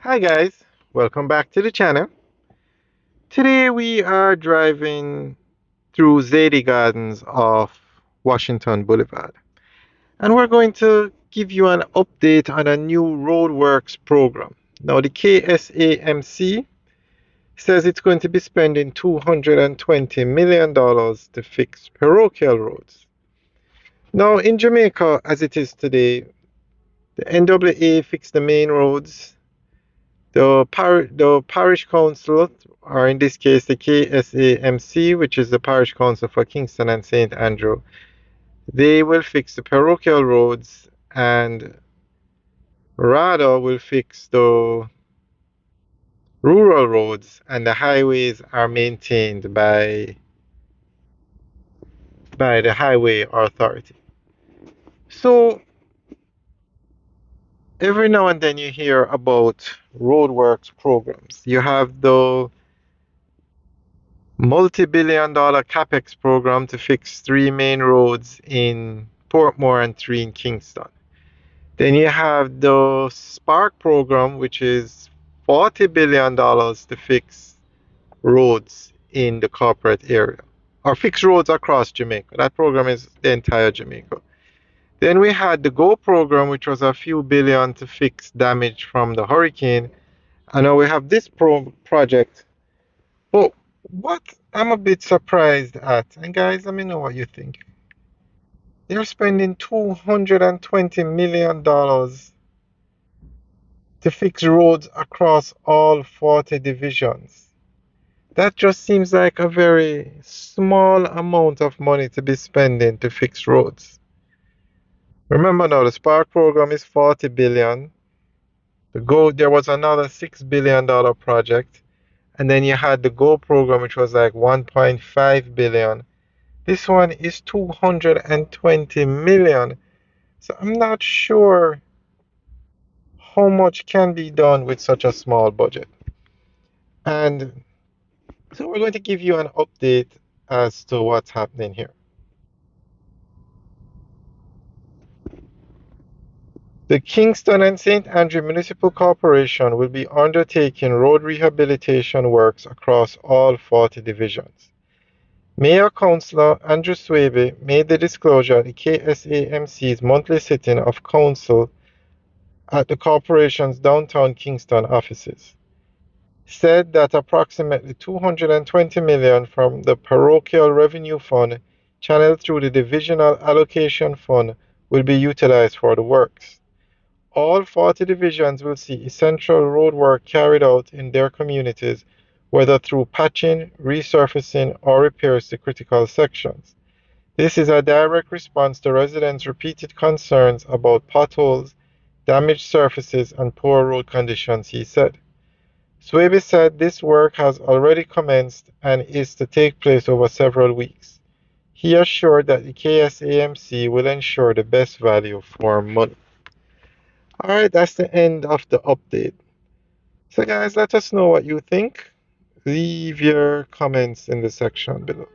Hi guys, welcome back to the channel. Today we are driving through Zadie Gardens off Washington Boulevard, and we're going to give you an update on a new roadworks program. Now the KSAMC says it's going to be spending $220 million to fix parochial roads. Now in Jamaica, as it is today, the NAA fixed the main roads. The parish council, or in this case the KSAMC, which is the parish council for Kingston and St. Andrew, they will fix the parochial roads, and RADA will fix the rural roads, and the highways are maintained by the highway authority. So every now and then you hear about roadworks programs. You have the multi-billion-dollar capex program to fix three main roads in Portmore and three in Kingston. Then you have the Spark program, which is $40 billion to fix roads in the corporate area, or fix roads across Jamaica. That program is the entire Jamaica. Then we had the Go program, which was a few billion to fix damage from the hurricane. And now we have this project. But what I'm a bit surprised at, and guys, let me know what you think. They're spending $220 million to fix roads across all 40 divisions. That just seems like a very small amount of money to be spending to fix roads. Remember now, the Spark program is 40 billion. There was another $6 billion project, and then you had the Go program, which was like 1.5 billion. This one is 220 million. So I'm not sure how much can be done with such a small budget. And so we're going to give you an update as to what's happening here. The Kingston and St. Andrew Municipal Corporation will be undertaking road rehabilitation works across all 40 divisions. Mayor Councillor Andrew Swaby made the disclosure at the KSAMC's monthly sitting of council at the corporation's downtown Kingston offices, said that approximately $220 million from the parochial revenue fund channeled through the divisional allocation fund will be utilized for the works. All 40 divisions will see essential road work carried out in their communities, whether through patching, resurfacing, or repairs to critical sections. This is a direct response to residents' repeated concerns about potholes, damaged surfaces, and poor road conditions, he said. Swaby said this work has already commenced and is to take place over several weeks. He assured that the KSAMC will ensure the best value for money. Alright, that's the end of the update. So guys, let us know what you think. Leave your comments in the section below.